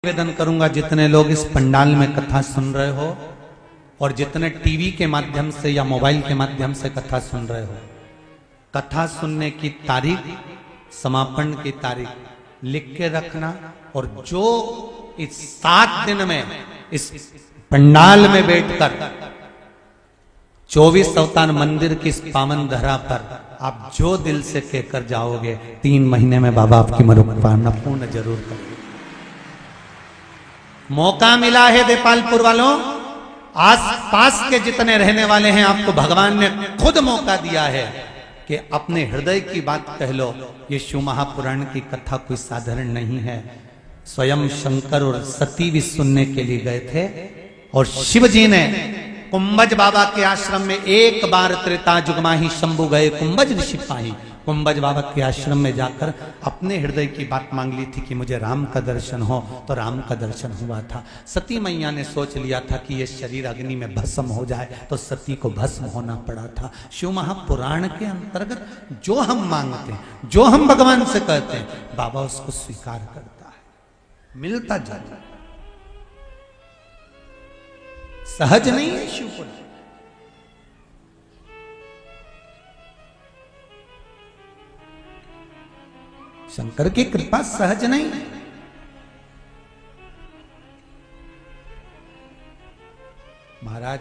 निवेदन करूंगा, जितने लोग इस पंडाल में कथा सुन रहे हो और जितने टीवी के माध्यम से या मोबाइल के माध्यम से कथा सुन रहे हो, कथा सुनने की तारीख, समापन की तारीख लिख के रखना। और जो इस 7 दिन में इस पंडाल में बैठकर 24 अवतार मंदिर की इस पावन धरा पर आप जो दिल से कहकर जाओगे, 3 महीने में बाबा आपकी मनोकामना पूर्ण जरूर करेंगे। मौका मिला है देपालपुर वालों, आस पास के जितने रहने वाले हैं, आपको भगवान ने खुद मौका दिया है कि अपने हृदय की बात कह लो। ये शिव महापुराण की कथा कोई साधारण नहीं है। स्वयं शंकर और सती भी सुनने के लिए गए थे और शिव जी ने कुंभज बाबा के आश्रम में एक बार त्रेता जुगमाही शंभु गए कुंभज ऋषि पाही। कुंभज बाबा के आश्रम में जाकर अपने हृदय की बात मांग ली थी कि मुझे राम का दर्शन हो, तो राम का दर्शन हुआ था। सती मैया ने सोच लिया था कि ये शरीर अग्नि में भस्म हो जाए, तो सती को भस्म होना पड़ा था। शिव महापुराण के अंतर्गत जो हम मांगते हैं, जो हम भगवान से कहते हैं, बाबा उसको स्वीकार करता है, मिलता जाता है। सहज नहीं है शिवपुराण। शंकर की कृपा सहज नहीं है। महाराज,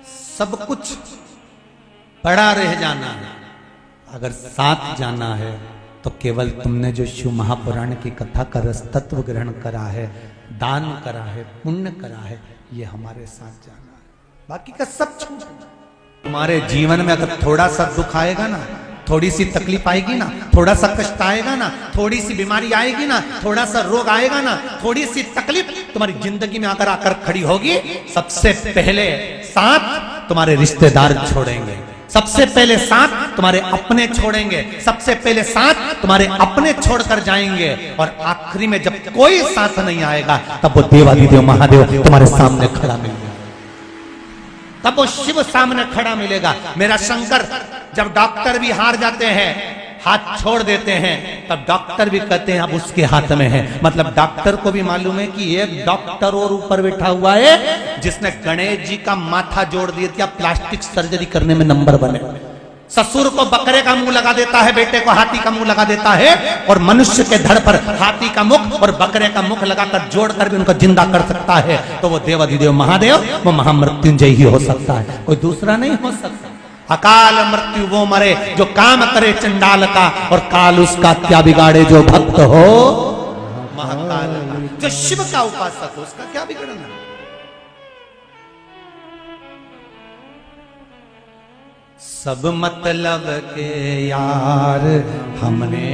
सब कुछ पड़ा रह जाना है, अगर साथ जाना है तो केवल तुमने जो शिव महापुराण की कथा का रस तत्व ग्रहण करा है, दान करा है, पुण्य करा है, ये हमारे साथ जाना है। बाकी का सब छूट। तुम्हारे जीवन में अगर थोड़ा सा दुख आएगा ना, थोड़ी सी तकलीफ आएगी ना, थोड़ा सा कष्ट आएगा ना, थोड़ी सी बीमारी आएगी ना, थोड़ा सा रोग आएगा ना, थोड़ी सी तकलीफ तुम्हारी जिंदगी में आकर आकर खड़ी होगी, सबसे पहले साथ तुम्हारे रिश्तेदार छोड़ेंगे, सबसे पहले साथ तुम्हारे अपने छोड़ेंगे, सबसे पहले साथ तुम्हारे अपने छोड़कर जाएंगे, और आखिरी में जब कोई साथ नहीं आएगा, तब वो देवाधिदेव महादेव तुम्हारे सामने खड़ा मिलेगा, तब वो शिव सामने खड़ा मिलेगा। मेरा शंकर, जब डॉक्टर भी हार जाते हैं, हाथ छोड़ देते हैं, तब डॉक्टर भी कहते हैं अब उसके हाथ में है। मतलब डॉक्टर को भी मालूम है कि एक डॉक्टर और ऊपर बैठा हुआ है जिसने गणेश जी का माथा जोड़ दिया, प्लास्टिक सर्जरी करने में नंबर बने। ससुर को बकरे का मुंह लगा देता है, बेटे को हाथी का मुंह लगा देता है, और मनुष्य के धड़ पर हाथी का मुख और बकरे का मुख लगाकर जोड़कर भी उनको जिंदा कर सकता है, तो वो देवाधिदेव महादेव, वो महामृत्युंजय ही हो सकता है, कोई दूसरा नहीं हो सकता। अकाल मृत्यु वो मरे जो काम करे चंडाल का, और काल उसका क्या बिगाड़े जो भक्त हो महाकाल का। जो शिव का उपासक हो उसका क्या बिगड़ना। सब मतलब के यार हमने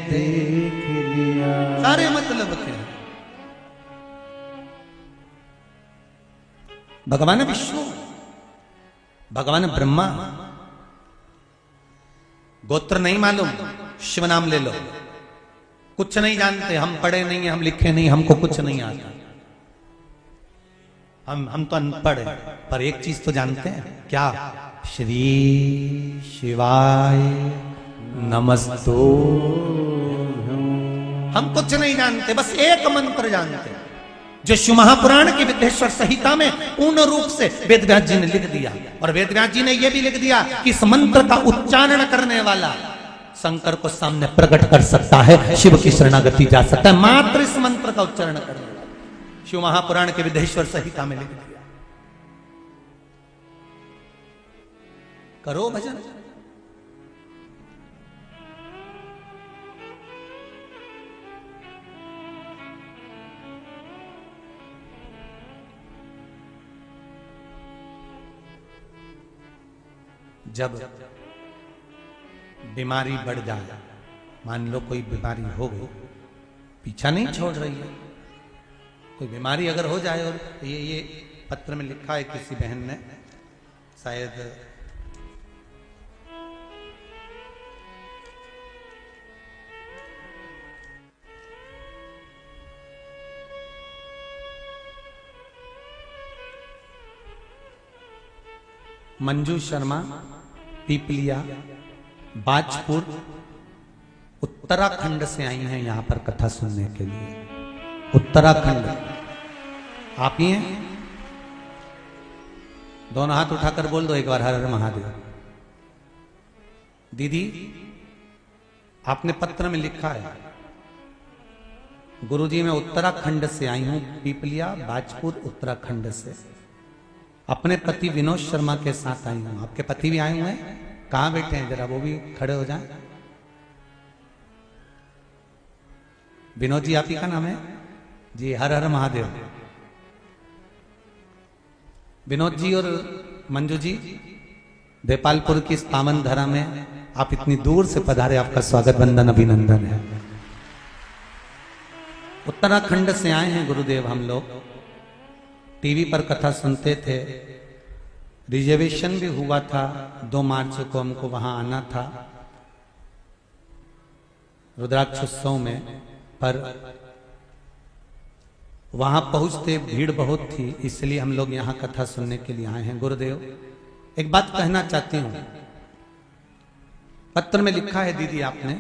देख लिया, सारे मतलब के। भगवान विष्णु, भगवान ब्रह्मा, गोत्र नहीं मालूम, शिव नाम ले लो। कुछ नहीं जानते, हम पढ़े नहीं है, हम लिखे नहीं, हमको कुछ नहीं आता, हम तो अनपढ़ हैं, पर एक चीज तो जानते हैं, क्या? श्री शिवाय नमस्तु। हम कुछ नहीं जानते, बस एक मंत्र जानते हैं, जो शिव महापुराण की विद्येश्वर संहिता में पूर्ण रूप से वेदव्यास जी ने लिख दिया। और वेदव्यास जी ने यह भी लिख दिया कि इस मंत्र का उच्चारण करने वाला शंकर को सामने प्रकट कर सकता है, शिव की शरणागति जा सकता है, मात्र इस मंत्र का उच्चारण करने वाला। शिव महापुराण के विद्येश्वर संहिता में लिख दिया। करो भजन। जब बीमारी बढ़ जाए, मान लो कोई बीमारी हो गई, पीछा नहीं छोड़ रही है, कोई बीमारी अगर हो जाए, और ये पत्र में लिखा है किसी बहन ने, शायद मंजू शर्मा, पीपलिया, बाजपुर, उत्तराखंड से आई हैं यहां पर कथा सुनने के लिए। उत्तराखंड आप ही हैं? दोनों हाथ उठाकर बोल दो एक बार, हर हर महादेव। दीदी आपने पत्र में लिखा है, गुरुजी मैं उत्तराखंड से आई हूं, पीपलिया बाजपुर उत्तराखंड से, अपने पति विनोद शर्मा के साथ आई हूं। आपके पति भी आए हुए हैं? कहां बैठे हैं, जरा वो भी खड़े हो जाएं। विनोद जी आप ही का नाम है जी? हर हर महादेव। विनोद जी और मंजू जी देपालपुर की इस पावन धरा में आप इतनी दूर से पधारे, आपका स्वागत वंदन अभिनंदन है। उत्तराखंड से आए हैं गुरुदेव हम लोग। टीवी पर कथा सुनते थे, रिजर्वेशन भी हुआ था, 2 मार्च को हमको वहां आना था रुद्राक्षोत्सव में, पर वहां पहुंचते भीड़ बहुत थी, इसलिए हम लोग यहां कथा सुनने के लिए आए हैं। गुरुदेव एक बात कहना चाहती हूं, पत्र में लिखा है दीदी आपने,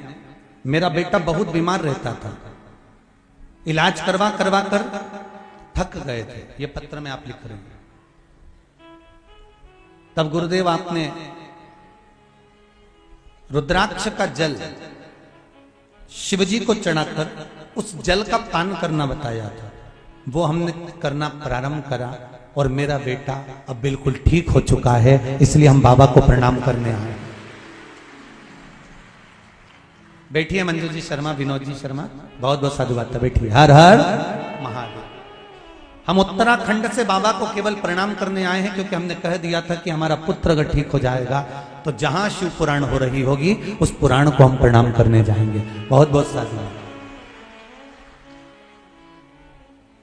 मेरा बेटा बहुत बीमार रहता था, इलाज करवा करवा कर थक गए थे, ये पत्र में आप लिख रहे हैं। तब गुरुदेव आपने रुद्राक्ष का जल शिवजी को चढ़ाकर उस जल का पान करना बताया था, वो हमने करना प्रारंभ करा और मेरा बेटा अब बिल्कुल ठीक हो चुका है, इसलिए हम बाबा को प्रणाम करने आए। बैठिए मंजू जी शर्मा, विनोद जी शर्मा, बहुत बहुत साधुवाद था, बैठिए। हर हर महादेव। हम उत्तराखंड से बाबा को केवल प्रणाम करने आए हैं क्योंकि हमने कह दिया था कि हमारा पुत्र अगर ठीक हो जाएगा तो जहां शिव पुराण हो रही होगी उस पुराण को हम प्रणाम करने जाएंगे। बहुत बहुत साधुवाद।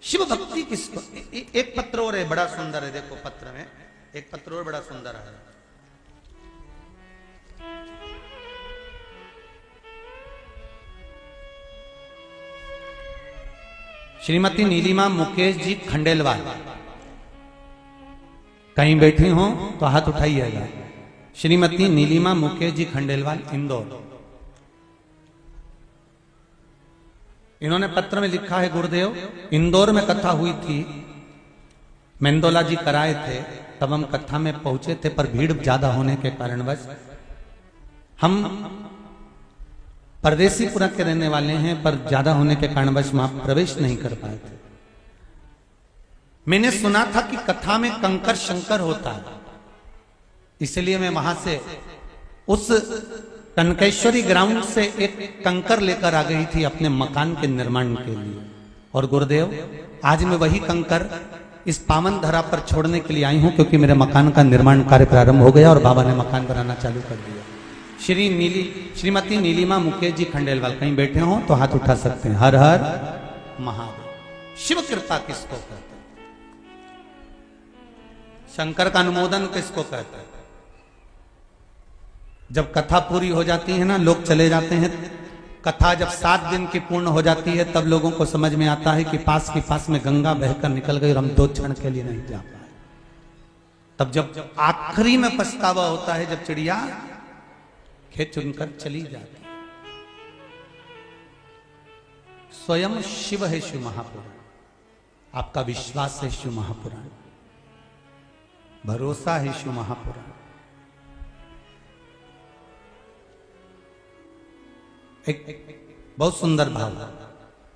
शिव भक्ति किसको, एक पत्र और है बड़ा सुंदर है, देखो पत्र में एक पत्र और बड़ा सुंदर है। श्रीमती नीलिमा मुकेश जी खंडेलवाल, कहीं बैठी हो तो हाथ उठाइएगा। श्रीमती नीलिमा मुकेश जी खंडेलवाल, इंदौर। इन्होंने पत्र में लिखा है, गुरुदेव इंदौर में कथा हुई थी, मेंदोला जी कराए थे, तब हम कथा में पहुंचे थे, पर भीड़ ज्यादा होने के कारणवश हम परदेसीपुरा के रहने वाले हैं, पर ज्यादा होने के कारणवश वहां प्रवेश नहीं कर पाए थे। मैंने सुना था कि कथा में कंकर शंकर होता है, इसलिए मैं वहां से उस कनकेश्वरी ग्राउंड से एक कंकर लेकर आ गई थी अपने मकान के निर्माण के लिए। और गुरुदेव आज मैं वही कंकर इस पावन धरा पर छोड़ने के लिए आई हूं, क्योंकि मेरे मकान का निर्माण कार्य प्रारंभ हो गया और बाबा ने मकान बनाना चालू कर दिया। श्रीमती नीलिमा मुकेश जी खंडेलवाल, कहीं बैठे हो तो हाथ उठा सकते हैं। हर हर महादेव। शिव कृपा किसको कहते हैं? शंकर का अनुमोदन किसको कहते हैं? जब कथा पूरी हो जाती है ना, लोग चले जाते हैं, कथा जब 7 दिन की पूर्ण हो जाती है तब लोगों को समझ में आता है कि पास में गंगा बहकर निकल गई और हम 2 क्षण के लिए नहीं जा पाए। तब जब आखिरी में पछतावा होता है, जब चिड़िया खेत चुनकर चली जाती। स्वयं शिव है शिव महापुराण, आपका विश्वास है शिव महापुराण, भरोसा है शिव महापुराण। एक बहुत सुंदर भाव,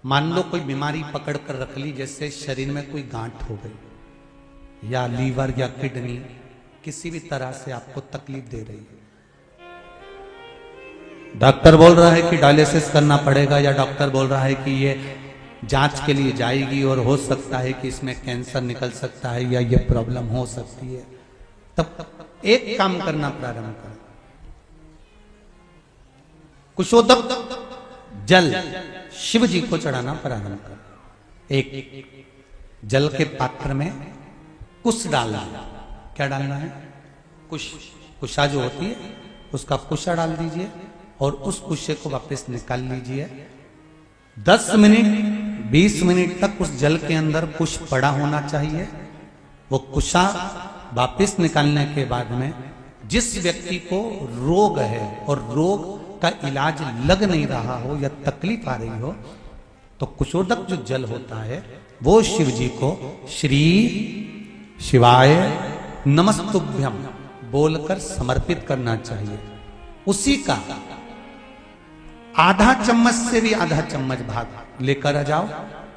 मान लो कोई बीमारी पकड़ कर रख ली, जैसे शरीर में कोई गांठ हो गई या लीवर या किडनी किसी भी तरह से आपको तकलीफ दे रही है, डॉक्टर बोल रहा है कि डायलिसिस करना पड़ेगा, या डॉक्टर बोल रहा है कि ये जांच के लिए जाएगी और हो सकता है कि इसमें कैंसर निकल सकता है या ये प्रॉब्लम हो सकती है, तब एक काम करना प्रारंभ करें, कुशोदक जल शिव जी को चढ़ाना प्रारंभ करें। एक जल के पात्र में कुश डालना। क्या डालना है? कुशा जो होती है उसका कुशा डाल दीजिए और उस कुशे को वापस निकाल लीजिए। 10 मिनट 20 मिनट तक उस जल के अंदर कुश पड़ा होना चाहिए। वो कुशा वापस निकालने के बाद में जिस व्यक्ति को रोग है और रोग का इलाज लग नहीं रहा हो या तकलीफ आ रही हो, तो कुशोदक जो जल होता है वो शिव जी को श्री शिवाय नमस्तुभ्यम बोलकर समर्पित करना चाहिए। उसी का आधा चम्मच से भी आधा चम्मच भाग लेकर आ जाओ,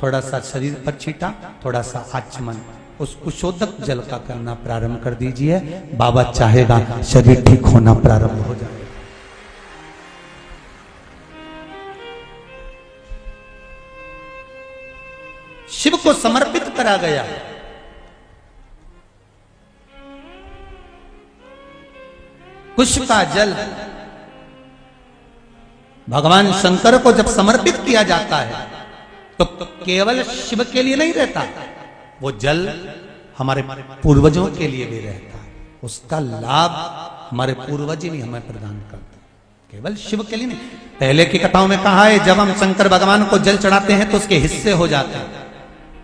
थोड़ा सा शरीर पर छीटा, थोड़ा सा आचमन उस कुशोदक जल का करना प्रारंभ कर दीजिए। बाबा चाहेगा शरीर ठीक होना प्रारंभ हो जाए। शिव को समर्पित करा गया। कुश का जल भगवान शंकर को जब समर्पित किया जाता है तो केवल शिव के लिए नहीं रहता, वो जल हमारे पूर्वजों के लिए भी रहता है। उसका लाभ हमारे पूर्वज ही हमें प्रदान करते हैं, केवल शिव के लिए नहीं। पहले की कथाओं में कहा है जब हम शंकर भगवान को जल चढ़ाते हैं तो उसके हिस्से हो जाते हैं।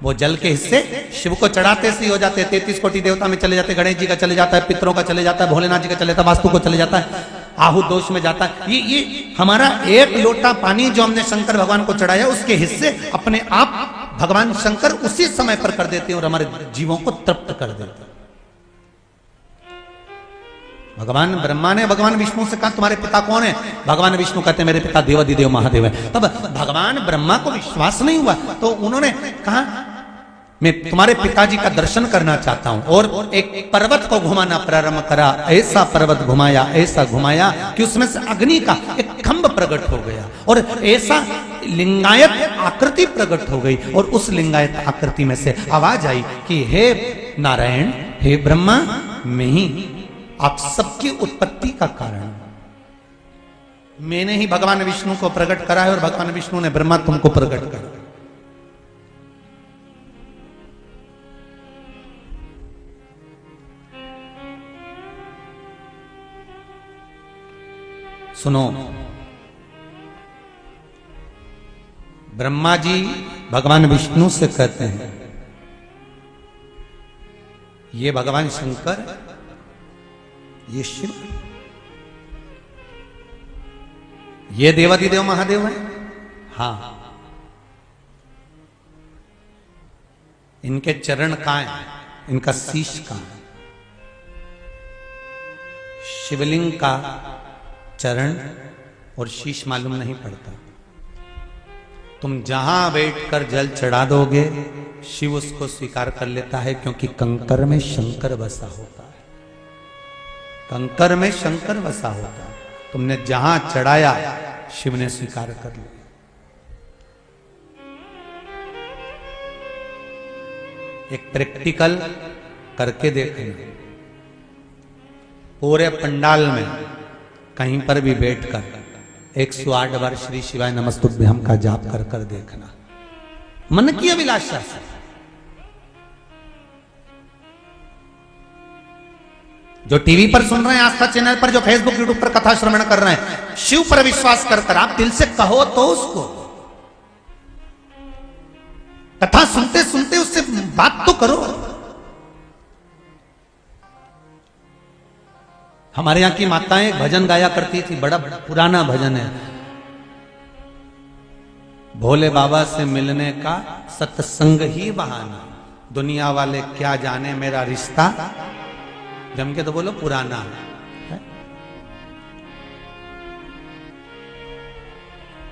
वो जल के हिस्से शिव को चढ़ाते से ही हो जाते हैं। 33 कोटि देवता में चले जाते हैं, गणेश जी का चले जाता है, पितरों का चले जाता है, भोलेनाथ जी का चले जाता है, वास्तु को चले जाता है, आहु दोष में जाता है। ये हमारा एक लोटा पानी जो हमने शंकर भगवान को चढ़ाया उसके हिस्से अपने आप भगवान शंकर उसी समय पर कर देते हैं और हमारे जीवों को तृप्त कर देते हैं। भगवान ब्रह्मा ने भगवान विष्णु से कहा तुम्हारे पिता कौन है? भगवान विष्णु कहते हैं मेरे पिता देवादिदेव महादेव है। तब भगवान ब्रह्मा को विश्वास नहीं हुआ तो उन्होंने कहा मैं तुम्हारे पिताजी का दर्शन करना चाहता हूं, और एक पर्वत को घुमाना प्रारंभ करा। ऐसा पर्वत घुमाया, ऐसा घुमाया कि उसमें से अग्नि का एक खंभ प्रकट हो गया और ऐसा लिंगायत आकृति प्रकट हो गई। और उस लिंगायत आकृति में से आवाज आई कि हे नारायण, हे ब्रह्मा, मैं ही आप सबकी उत्पत्ति का कारण, मैंने ही भगवान विष्णु को प्रकट करा है और भगवान विष्णु ने ब्रह्मा तुमको प्रकट करा। सुनो, ब्रह्मा जी भगवान विष्णु से कहते हैं ये भगवान शंकर, ये शिव, ये देवादिदेव महादेव है। हाँ, इनके चरण कहां है? इनका शीश कहां है? शिवलिंग का चरण और शीश मालूम नहीं पड़ता। तुम जहां बैठकर जल चढ़ा दोगे शिव उसको स्वीकार कर लेता है, क्योंकि कंकर में शंकर बसा होता है। कंकर में शंकर बसा होता है। तुमने जहां चढ़ाया शिव ने स्वीकार कर लिया। एक प्रैक्टिकल करके देखना, पूरे पंडाल में कहीं पर भी बैठकर 108 बार श्री शिवाय नमस्तुभ्यम का जाप कर कर देखना, मन की अभिलाषा से। जो टीवी पर सुन रहे हैं आस्था चैनल पर, जो फेसबुक यूट्यूब पर कथा श्रवण कर रहे हैं, शिव पर विश्वास कर कर आप दिल से कहो तो उसको, कथा सुनते सुनते उससे बात तो करो। हमारे यहां की माताएं एक भजन गाया करती थी, बड़ा पुराना भजन है, भोले बाबा से मिलने का सत्संग ही बहाना, दुनिया वाले क्या जाने मेरा रिश्ता। जम के तो बोलो पुराना है।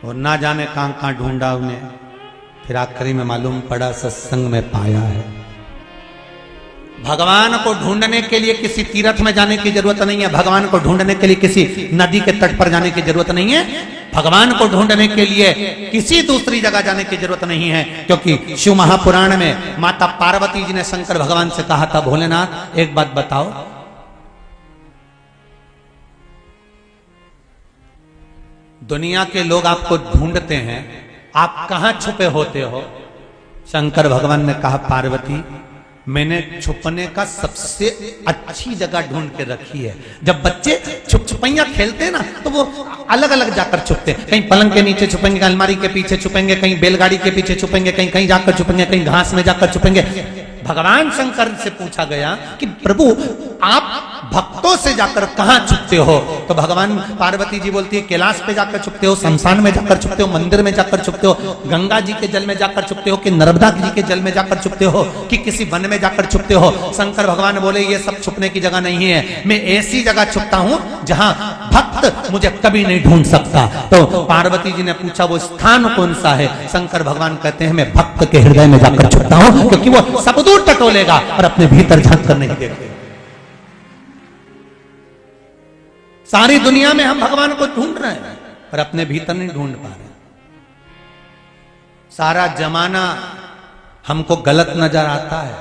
और ना जाने कहां कहां ढूंढा उन्हें, फिर आखिरी में मालूम पड़ा सत्संग में पाया है। भगवान को ढूंढने के लिए किसी तीर्थ में जाने की जरूरत नहीं है। भगवान को ढूंढने के लिए किसी नदी के तट पर जाने की जरूरत नहीं है। भगवान को ढूंढने के लिए किसी दूसरी जगह जाने की जरूरत नहीं है, क्योंकि शिव महापुराण में माता पार्वती जी ने शंकर भगवान से कहा था, भोलेनाथ एक बात बताओ, दुनिया के लोग आपको ढूंढते हैं, आप कहां छुपे होते हो? शंकर भगवान ने कहा, पार्वती मैंने छुपने का सबसे अच्छी जगह ढूंढ के रखी है। जब बच्चे छुप छुपैया खेलते हैं ना, तो वो अलग अलग जाकर छुपते हैं। कहीं पलंग के नीचे छुपेंगे, कहीं अलमारी के पीछे छुपेंगे, कहीं बैलगाड़ी के पीछे छुपेंगे, कहीं कहीं जाकर छुपेंगे, कहीं घास में जाकर छुपेंगे। भगवान शंकर से पूछा गया कि प्रभु आप भक्तों से जाकर कहां छुपते हो? तो भगवान पार्वती जी बोलती है कैलाश पे जाकर छुपते हो, शमशान में जाकर छुपते हो, मंदिर में जाकर छुपते हो, गंगा जी के जल में जाकर छुपते हो, कि नर्मदा जी के जल में जाकर छुपते हो, कि किसी वन में जाकर छुपते हो? शंकर भगवान बोले ये सब छुपने की जगह नहीं है, मैं ऐसी जगह छुपता हूं जहां भक्त मुझे कभी नहीं ढूंढ सकता। तो पार्वती जी ने पूछा वो स्थान कौन सा है? शंकर भगवान कहते हैं मैं भक्त के हृदय में जाकर छुपता हूं, क्योंकि वो सब दूर टटोलेगा और अपने भीतर झांक कर नहीं देखेगा। सारी दुनिया में हम भगवान को ढूंढ रहे हैं पर अपने भीतर नहीं ढूंढ पा रहे। सारा जमाना हमको गलत नजर आता है,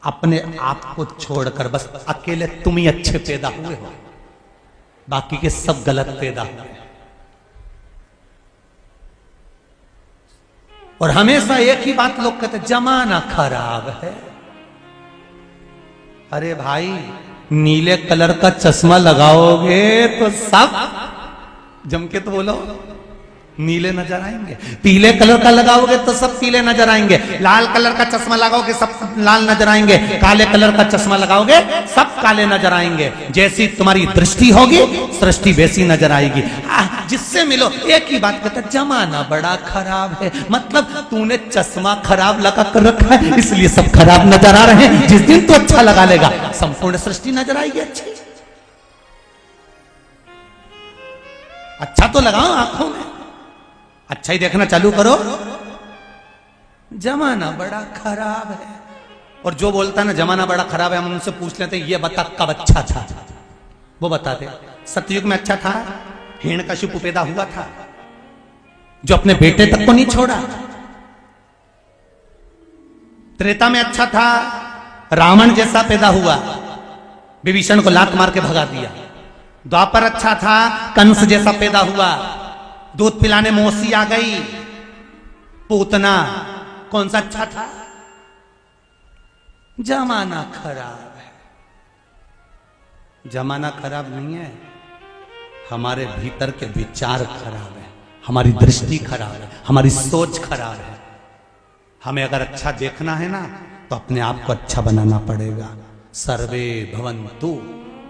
अपने आप को छोड़कर बस अकेले तुम ही अच्छे पैदा हुए हो, बाकी के सब गलत पैदा हुए। और हमेशा एक ही बात लोग कहते जमाना खराब है। अरे भाई नीले कलर का चश्मा लगाओगे तो सब जम के तो बोलो नीले नजर आएंगे, पीले कलर का लगाओगे तो सब पीले नजर आएंगे, लाल कलर का चश्मा लगाओगे सब लाल नजर आएंगे, काले कलर का चश्मा लगाओगे सब काले नजर आएंगे। जैसी तुम्हारी दृष्टि होगी सृष्टि वैसी नजर आएगी। जिससे मिलो एक ही बात कहता जमाना बड़ा खराब है, मतलब तूने चश्मा खराब लगा कर रखा है इसलिए सब खराब नजर आ रहे हैं। जिस दिन तू अच्छा लगा लेगा संपूर्ण सृष्टि नजर आएगी अच्छी। अच्छा तो लगाओ आंखों में, अच्छा ही देखना चालू करो। जमाना बड़ा खराब है। और जो बोलता है ना जमाना बड़ा खराब है, हम उनसे पूछ लेते ये बता कब अच्छा था, वो बताते सतयुग में अच्छा था, हिरण्यकशिपु पैदा हुआ था जो अपने बेटे तक को नहीं छोड़ा। त्रेता में अच्छा था, रावण जैसा पैदा हुआ, विभीषण को लात मार के भगा दिया। द्वापर अच्छा था, कंस जैसा पैदा हुआ, दूध पिलाने मौसी आ गई। पूतना कौन सा अच्छा था? जमाना खराब है। जमाना खराब नहीं है, हमारे भीतर के विचार खराब है, हमारी दृष्टि खराब है, हमारी सोच खराब है। हमें अगर अच्छा देखना है ना तो अपने आप को अच्छा बनाना पड़ेगा। सर्वे भवन्तु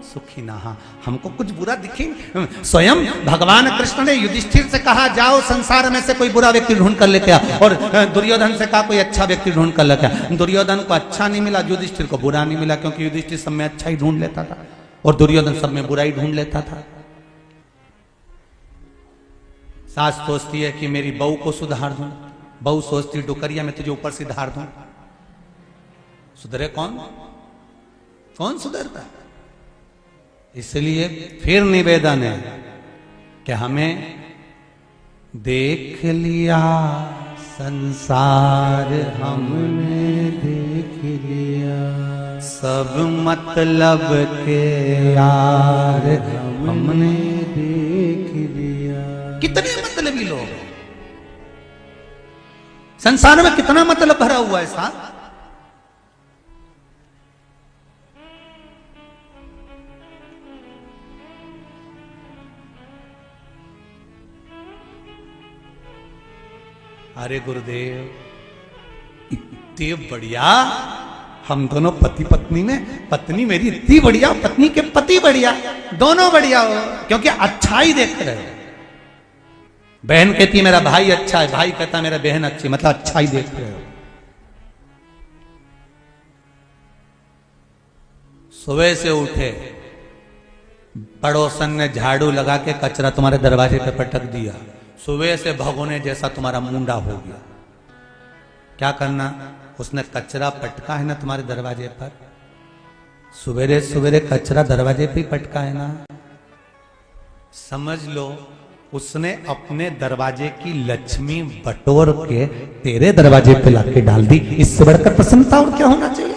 सुखिनः। हमको कुछ बुरा दिखे, स्वयं भगवान कृष्ण ने युधिष्ठिर से कहा जाओ संसार में से कोई बुरा व्यक्ति ढूंढ कर लेके आ, और दुर्योधन से कहा कोई अच्छा व्यक्ति ढूंढ कर लेके आ। दुर्योधन को अच्छा नहीं मिला, युधिष्ठिर को बुरा नहीं मिला, क्योंकि युधिष्ठिर सब में अच्छा ही ढूंढ लेता था और दुर्योधन सब में बुरा ही ढूंढ लेता था। सास सोचती है कि मेरी बहू को सुधार दूं, बहू सोचती डुकरिया मैं तुझे ऊपर से धार दूं। सुधरे कौन? कौन सुधरता? इसलिए फिर निवेदन है कि हमें देख लिया संसार हमने देख लिया, सब मतलब के यार हमने देख लिया। कितने मतलबी लोग संसार में, कितना मतलब भरा हुआ है साहब। अरे गुरुदेव इतने बढ़िया, हम दोनों पति पत्नी में, पत्नी मेरी इतनी बढ़िया, पत्नी के पति बढ़िया, दोनों बढ़िया हो, क्योंकि अच्छा ही देख रहे हो। बहन कहती है मेरा भाई अच्छा है, भाई कहता मेरा बहन अच्छी, मतलब अच्छा ही देख रहे हो। सुबह से उठे, पड़ोसन ने झाड़ू लगा के कचरा तुम्हारे दरवाजे पे पटक दिया, सुबह से भगोने जैसा तुम्हारा मुंडा हो गया। क्या करना? उसने कचरा पटका है ना तुम्हारे दरवाजे पर, सवेरे सवेरे कचरा दरवाजे पे ही पटका है ना, समझ लो उसने अपने दरवाजे की लक्ष्मी बटोर के तेरे दरवाजे पे लाके डाल दी। इससे बढ़कर प्रसन्नता और क्या होना चाहिए?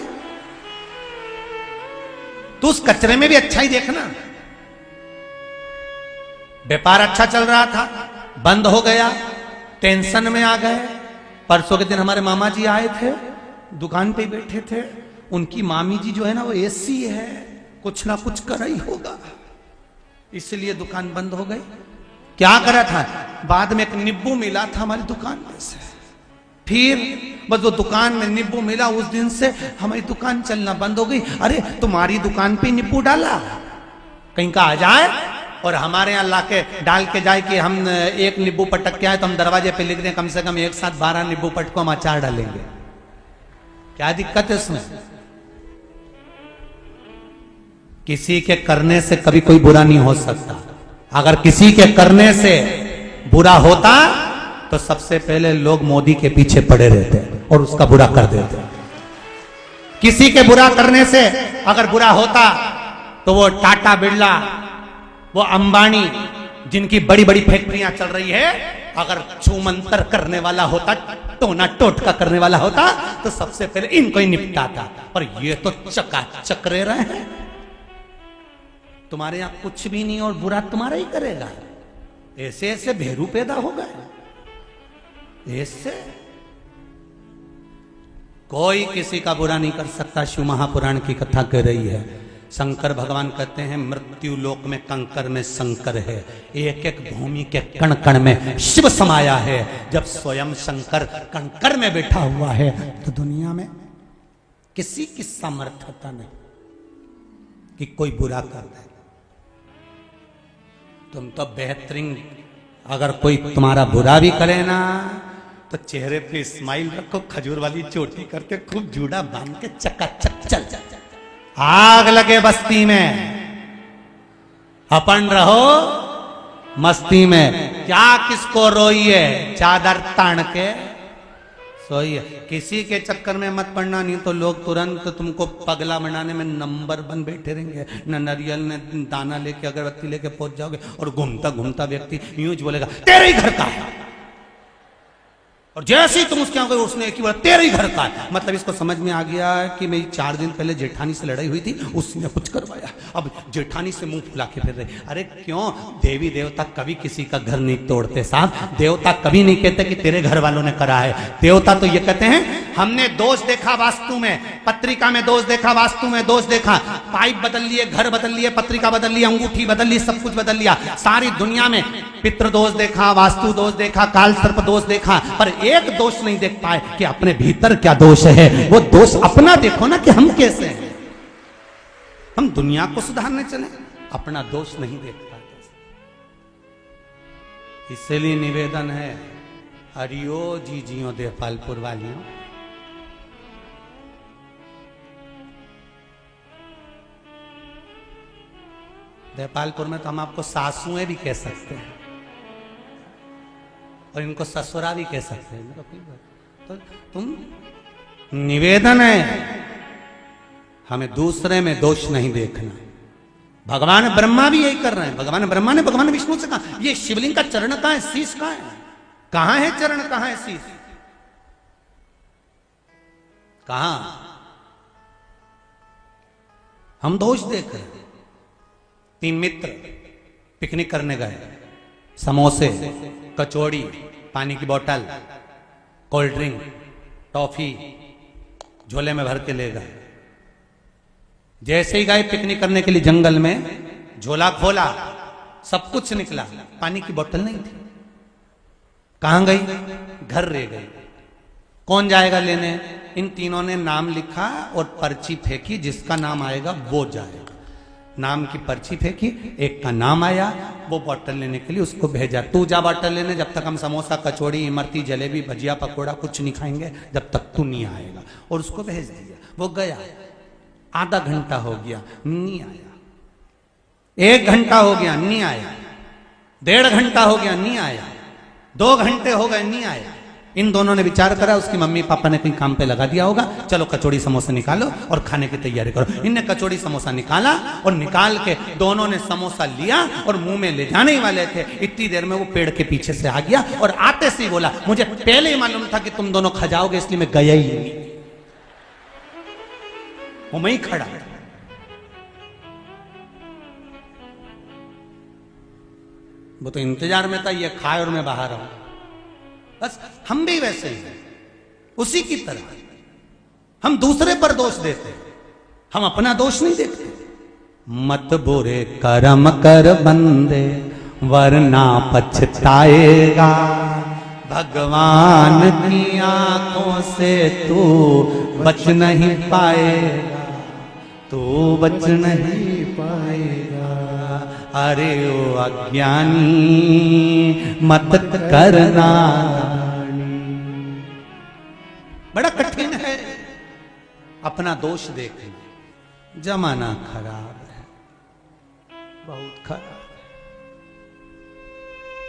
तो उस कचरे में भी अच्छा ही देखना। व्यापार अच्छा चल रहा था, बंद हो गया, टेंशन में आ गए। परसों के दिन हमारे मामा जी आए थे, दुकान पे बैठे थे, उनकी मामी जी जो है ना वो एसी है, कुछ ना कुछ कर ही होगा, इसलिए दुकान बंद हो गई। क्या करा था? बाद में एक नींबू मिला था हमारी दुकान में से, फिर बस वो दुकान में नींबू मिला उस दिन से हमारी दुकान चलना बंद हो गई। अरे तुम्हारी दुकान पे नींबू डाला, कहीं का आ जाए और हमारे यहाँ लाके डाल के जाए कि हम एक नींबू पटक के आए तो हम दरवाजे पे लिख दें कम से कम एक साथ 12 नींबू पटको हम अचार डालेंगे। क्या दिक्कत है उसमें? किसी के करने से कभी कोई बुरा नहीं हो सकता। अगर किसी के करने से बुरा होता तो सबसे पहले लोग मोदी के पीछे पड़े रहते और उसका बुरा कर देते। किसी के बुरा करने से अगर बुरा होता तो वो टाटा बिरला, वो अंबानी, जिनकी बड़ी बड़ी फैक्ट्रियां चल रही है, अगर छूमंतर करने वाला होता, टोना टोटका करने वाला होता तो सबसे पहले इनको ही निपटाता। पर ये तो चकाचक रह रहे हैं। तुम्हारे यहां कुछ भी नहीं और बुरा तुम्हारा ही करेगा। ऐसे ऐसे भेरू पैदा हो गए। ऐसे कोई किसी का बुरा नहीं कर सकता। शिव महापुराण की कथा कह रही है। शंकर भगवान कहते हैं मृत्यु लोक में कंकर में शंकर है, एक एक भूमि के कण कण में शिव समाया है। जब स्वयं शंकर कंकर में बैठा हुआ है तो दुनिया में किसी की सामर्थ्यता नहीं कि कोई बुरा कर दे। तुम तो बेहतरीन, अगर कोई तुम्हारा बुरा भी करे ना तो चेहरे पे स्माइल रखो, खजूर वाली चोटी करके खूब जूड़ा बांध के चकाचक चल चल। आग लगे बस्ती में, अपन रहो मस्ती में। क्या किसको रोइए, चादर तान के सोइए। किसी के चक्कर में मत पड़ना, नहीं तो लोग तुरंत तुमको पगला बनाने में नंबर बन बैठे रहेंगे। न नारियल ने दाना लेके अगरबत्ती लेके पहुंच जाओगे और घूमता घूमता व्यक्ति यूं बोलेगा तेरे ही घर का है, और जैसे ही तुम उसके आगे उसने एक ही बोला तेरे ही घर का है। मतलब इसको समझ में आ गया कि मेरी 4 दिन पहले जेठानी से लड़ाई हुई थी, उसने कुछ करवाया, अब जेठानी से मुंह फुला के फिर रहे। अरे क्यों? देवी देवता कभी किसी का घर नहीं तोड़ते साहब। देवता कभी नहीं कहते कि तेरे घर वालों ने करा है। देवता तो ये कहते हैं हमने दोष देखा वास्तु में, पत्रिका में दोष देखा, वास्तु में दोष देखा, पाइप बदल लिए, घर बदल लिए, पत्रिका बदल ली, अंगूठी बदल ली, सब कुछ बदल लिया। सारी दुनिया में पितृ दोष देखा, वास्तु दोष देखा, काल सर्प दोष देखा, पर एक दोष नहीं देख पाए कि अपने भीतर क्या दोष है। वो दोष अपना देखो ना कि हम कैसे हैं। हम दुनिया को सुधारने चले, अपना दोष नहीं देख पाते। इसलिए निवेदन है, हरियो जी जियो देवपालपुर वालियों, देवपालपुर में तो हम आपको सासुएं भी कह सकते हैं और इनको ससुरा भी कह सकते हैं। तो तुम निवेदन है, हमें दूसरे में दोष नहीं देखना। भगवान ब्रह्मा भी यही कर रहे हैं। भगवान ब्रह्मा ने भगवान विष्णु से कहा ये शिवलिंग का चरण कहां है, शीश कहां है? कहां है चरण, कहां है शीश? कहां? हम दोष देख रहे हैं। 3 मित्र पिकनिक करने गए, समोसे, कचौड़ी, पानी की बोतल, कोल्ड ड्रिंक, टॉफी झोले में भर के ले गए। जैसे ही गए पिकनिक करने के लिए जंगल में, झोला खोला, सब कुछ निकला, पानी की बोतल नहीं थी। कहां गई? घर रह गई। कौन जाएगा लेने? इन तीनों ने नाम लिखा और पर्ची फेंकी, जिसका नाम आएगा वो जाएगा। नाम की पर्ची फेंकी, एक का नाम आया, वो बोतल लेने के लिए उसको भेजा, तू जा बोतल लेने, जब तक हम समोसा, कचौड़ी, इमरती, जलेबी, भजिया, पकौड़ा कुछ नहीं खाएंगे जब तक तू नहीं आएगा। और उसको भेज दिया। वो गया, आधा घंटा हो गया नहीं आया, 1 घंटा हो गया नहीं आया, 1.5 घंटा हो गया नहीं आया, 2 घंटे हो गए नहीं आया। इन दोनों ने विचार करा, उसकी मम्मी पापा ने कहीं काम पे लगा दिया होगा, चलो कचौड़ी समोसा निकालो और खाने की तैयारी करो। इनने कचौड़ी समोसा निकाला और निकाल के दोनों ने समोसा लिया और मुंह में ले जाने ही वाले थे। इतनी देर में वो पेड़ के पीछे से आ गया और आते से ही बोला मुझे पहले ही मालूम था कि तुम दोनों खा जाओगे, इसलिए मैं गया ही नहीं। वो मैं ही खड़ा। वो तो इंतजार में था ये खाए और मैं बाहर आऊं। बस हम भी वैसे ही हैं, उसी की तरह हम दूसरे पर दोष देते, हम अपना दोष नहीं देखते। मत बुरे कर्म कर बंदे वरना पछताएगा, भगवान की आंखों से तू बच नहीं पाएगा, तू बच नहीं पाएगा। अरे ओ अज्ञानी मत करना। बड़ा कठिन है अपना दोष देखना। जमाना खराब है, बहुत खराब है।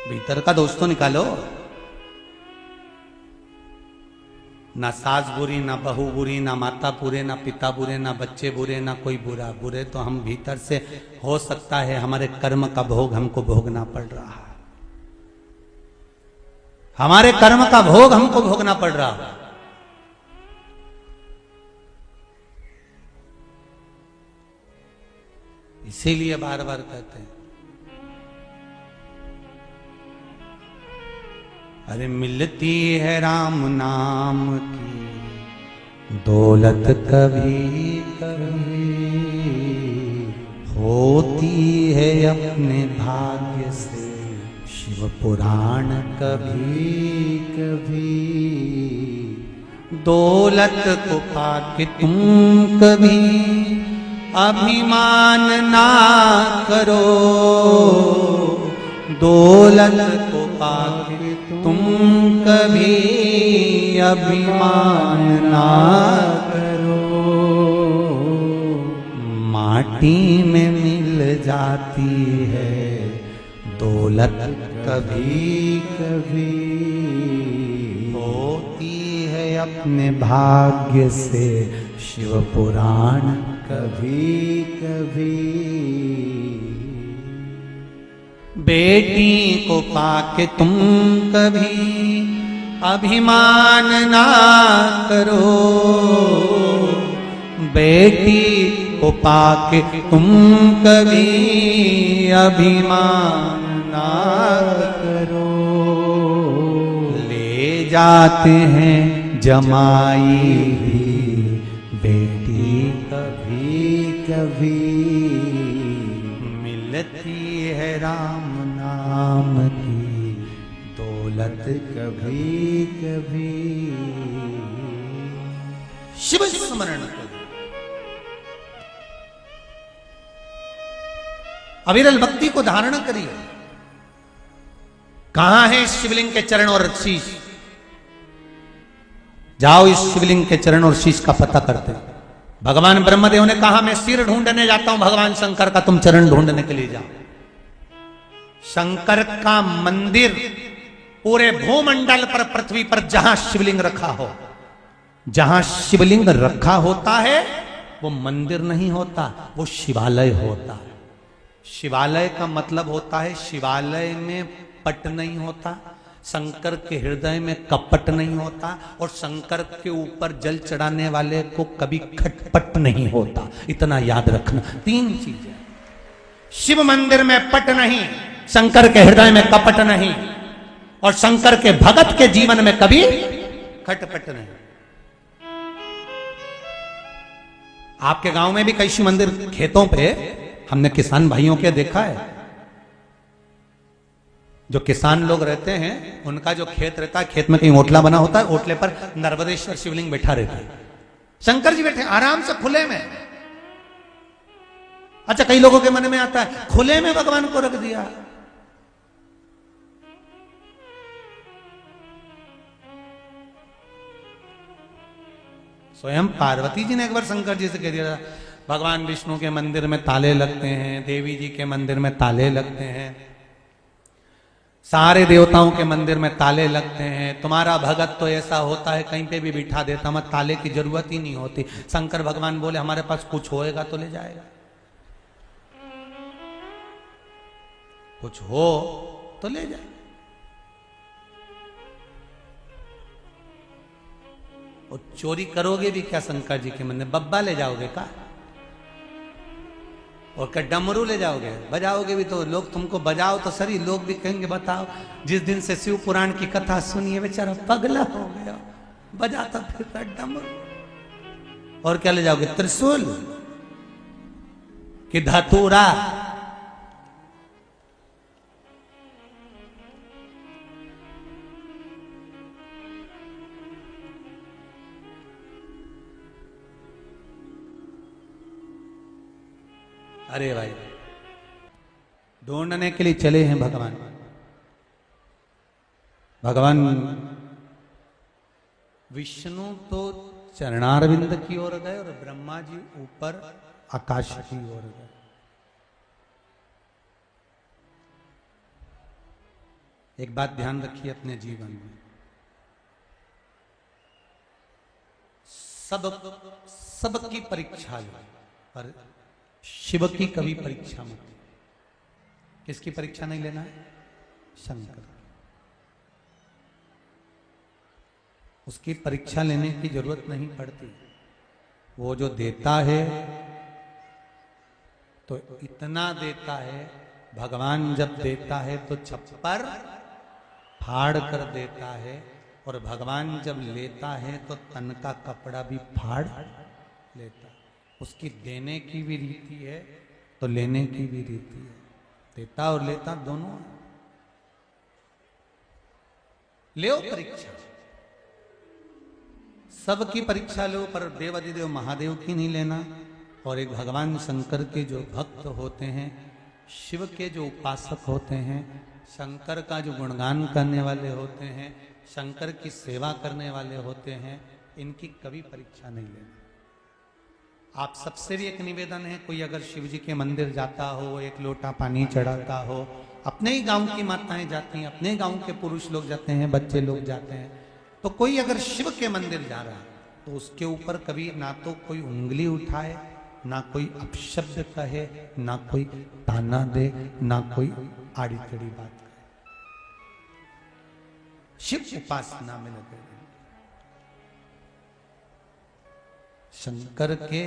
भीतर का दोष तो निकालो। ना सास बुरी, ना बहू बुरी, ना माता बुरे, ना पिता बुरे, ना बच्चे बुरे, ना कोई बुरा। बुरे तो हम भीतर से हो सकता है, हमारे कर्म का भोग हमको भोगना पड़ रहा है। हमारे कर्म का भोग हमको भोगना पड़ रहा है। इसीलिए बार बार कहते हैं, अरे मिलती है राम नाम की दौलत कभी कभी, होती है अपने भाग्य से शिव पुराण कभी कभी। दौलत को पाके तुम कभी अभिमान ना करो, दौलत को पाके तुम कभी अभिमान ना करो। माटी में मिल जाती है दौलत कभी कभी, होती है अपने भाग्य से शिव पुराण कभी कभी। बेटी को पाके तुम कभी अभिमान ना करो, बेटी को पाके तुम कभी अभिमान ना करो। ले जाते हैं जमाई भी बेटी कभी कभी, मिलती है राम नाम की दौलत कभी कभी। शिव स्मरण करो, अविरल भक्ति को धारण करिए। कहां है शिवलिंग के चरण और शीश? जाओ इस शिवलिंग के चरण और शीश का पता करते। भगवान ब्रह्मदेव ने कहा मैं सिर ढूंढने जाता हूं, भगवान शंकर का तुम चरण ढूंढने के लिए जाओ। शंकर का मंदिर पूरे भूमंडल पर, पृथ्वी पर जहां शिवलिंग रखा हो, जहां शिवलिंग रखा होता है वो मंदिर नहीं होता, वो शिवालय होता है। शिवालय का मतलब होता है शिवालय में पट नहीं होता, शंकर के हृदय में कपट नहीं होता, और शंकर के ऊपर जल चढ़ाने वाले को कभी खटपट नहीं होता। इतना याद रखना। 3 चीजें, शिव मंदिर में पट नहीं, शंकर के हृदय में कपट नहीं, और शंकर के भगत के जीवन में कभी खटपट नहीं। आपके गांव में भी कई शिव मंदिर खेतों पे हमने किसान भाइयों के देखा है। जो किसान लोग रहते हैं उनका जो खेत रहता है, खेत में कहीं ओटला बना होता है, ओटले पर नर्मदेश्वर शिवलिंग बैठा रहता है, शंकर जी बैठे आराम से खुले में। अच्छा, कई लोगों के मन में आता है खुले में भगवान को रख दिया। स्वयं पार्वती जी ने एक बार शंकर जी से कह दिया, भगवान विष्णु के मंदिर में ताले लगते हैं, देवी जी के मंदिर में ताले लगते हैं, सारे देवताओं के मंदिर में ताले लगते हैं, तुम्हारा भगत तो ऐसा होता है कहीं पे भी बिठा देता, मत ताले की जरूरत ही नहीं होती। शंकर भगवान बोले हमारे पास कुछ होएगा तो ले जाएगा, कुछ हो तो ले जाएगा। और चोरी करोगे भी क्या शंकर जी के मंदिर? बब्बा ले जाओगे का? और क्या डमरू ले जाओगे? बजाओगे भी तो लोग तुमको बजाओ तो सही, लोग भी कहेंगे बताओ जिस दिन से शिव पुराण की कथा सुनी है बेचारा पगला हो गया, बजाता फिरता डमरू। और क्या ले जाओगे? त्रिशूल कि धतूरा? अरे भाई, ढूंढने के लिए चले हैं भगवान। भगवान विष्णु तो चरणारविंद की ओर गए और ब्रह्मा जी ऊपर आकाश की ओर गए। एक बात ध्यान रखिए अपने जीवन में, सबकी परीक्षा लो, पर शिव की कभी परीक्षा मत। किसकी परीक्षा नहीं लेना है? शंकर। उसकी परीक्षा लेने की जरूरत नहीं पड़ती। वो जो देता है तो इतना देता है। भगवान जब देता है तो छप्पर फाड़ कर देता है, और भगवान जब लेता है तो तन का कपड़ा भी फाड़ लेता है। उसकी देने की भी रीति है तो लेने की भी रीति है। देता और लेता दोनों है। लो परीक्षा, सबकी परीक्षा लो, पर देवाधिदेव महादेव की नहीं लेना। और एक भगवान शंकर के जो भक्त होते हैं, शिव के जो उपासक होते हैं, शंकर का जो गुणगान करने वाले होते हैं, शंकर की सेवा करने वाले होते हैं, इनकी कभी परीक्षा नहीं लेना। आप सबसे भी एक निवेदन है, कोई अगर शिव जी के मंदिर जाता हो, एक लोटा पानी चढ़ाता हो, अपने ही गांव की माताएं जाती हैं, अपने गांव के पुरुष लोग जाते हैं, बच्चे लोग जाते हैं, तो कोई अगर शिव के मंदिर जा रहा है तो उसके ऊपर कभी ना तो कोई उंगली उठाए, ना कोई अपशब्द कहे, ना कोई ताना दे, ना कोई आड़ी टेढ़ी बात करे। शिव उपासना में लगे। शंकर के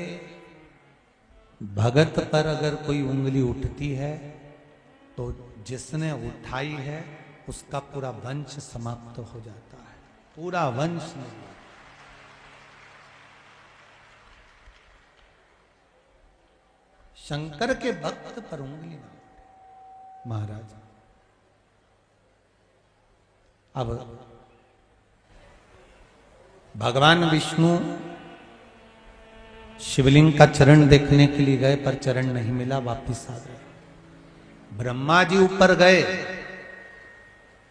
भगत पर अगर कोई उंगली उठती है तो जिसने उठाई है उसका पूरा वंश समाप्त हो जाता है। पूरा वंश नहीं। शंकर के भक्त पर उंगली ना उठे महाराज। अब भगवान विष्णु शिवलिंग का चरण देखने के लिए गए, पर चरण नहीं मिला, वापिस आ गए। ब्रह्मा जी ऊपर गए,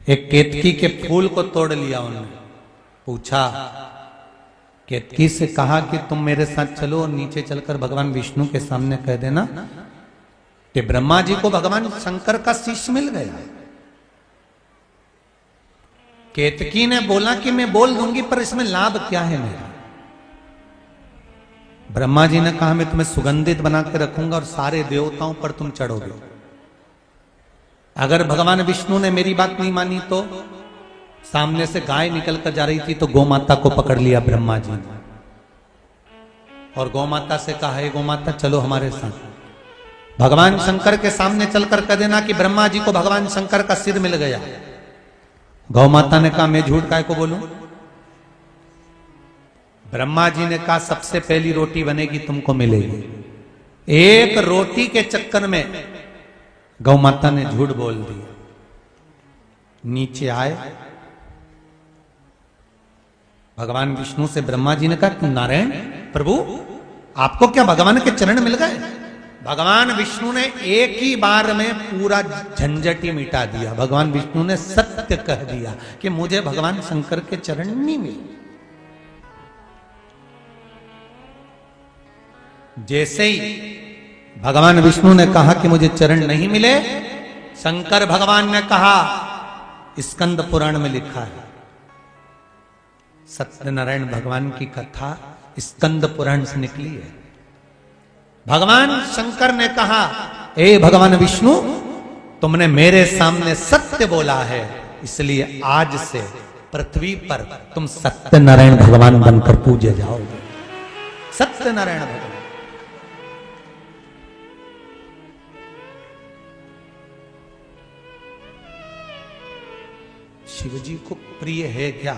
एक केतकी के फूल को तोड़ लिया उन्होंने। पूछा, केतकी से कहा कि तुम मेरे साथ चलो और नीचे चलकर भगवान विष्णु के सामने कह देना कि ब्रह्मा जी को भगवान शंकर का शीश मिल गया। केतकी ने बोला कि मैं बोल दूंगी, पर इसमें लाभ क्या है मेरा? ब्रह्मा जी ने कहा, मैं तुम्हें सुगंधित बना के रखूंगा और सारे देवताओं पर तुम चढ़ोगे। अगर भगवान विष्णु ने मेरी बात नहीं मानी तो सामने से गाय निकल कर जा रही थी तो गौ माता को पकड़ लिया ब्रह्मा जी ने, और गौ माता से कहा, हे गौ माता चलो हमारे साथ। भगवान शंकर के सामने चलकर कह देना कि ब्रह्मा जी को भगवान शंकर का सिर मिल गया। गौ माता ने कहा, मैं झूठ काय को बोलूं? ब्रह्मा जी ने कहा, सबसे पहली रोटी बनेगी तुमको मिलेगी। एक रोटी के चक्कर में गौ माता ने झूठ बोल दिया। नीचे आए भगवान विष्णु से ब्रह्मा जी ने कहा, नारायण प्रभु आपको क्या भगवान के चरण मिल गए? भगवान विष्णु ने एक ही बार में पूरा झंझट ही मिटा दिया। भगवान विष्णु ने सत्य कह दिया कि मुझे भगवान शंकर के चरण नहीं मिले। जैसे ही भगवान विष्णु ने कहा कि मुझे चरण नहीं मिले, शंकर भगवान ने कहा, स्कंद पुराण में लिखा है, सत्यनारायण भगवान की कथा स्कंद पुराण से निकली है। भगवान शंकर ने कहा, ए भगवान विष्णु तुमने मेरे सामने सत्य बोला है, इसलिए आज से पृथ्वी पर तुम सत्यनारायण भगवान बनकर पूजे जाओगे। सत्यनारायण भगवान। शिव जी को प्रिय है क्या?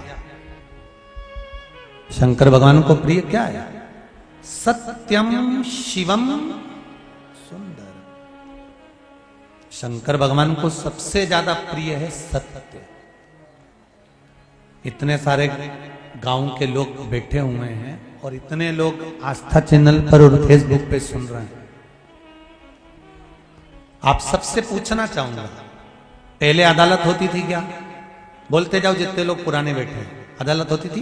शंकर भगवान को प्रिय क्या है? सत्यम शिवम सुंदर। शंकर भगवान को सबसे ज्यादा प्रिय है सत्य। इतने सारे गांव के लोग बैठे हुए हैं और इतने लोग आस्था चैनल पर और फेसबुक पे सुन रहे हैं। आप सबसे पूछना चाहूंगा, पहले अदालत होती थी क्या? बोलते जाओ जितने लोग पुराने बैठे हैं, अदालत होती थी?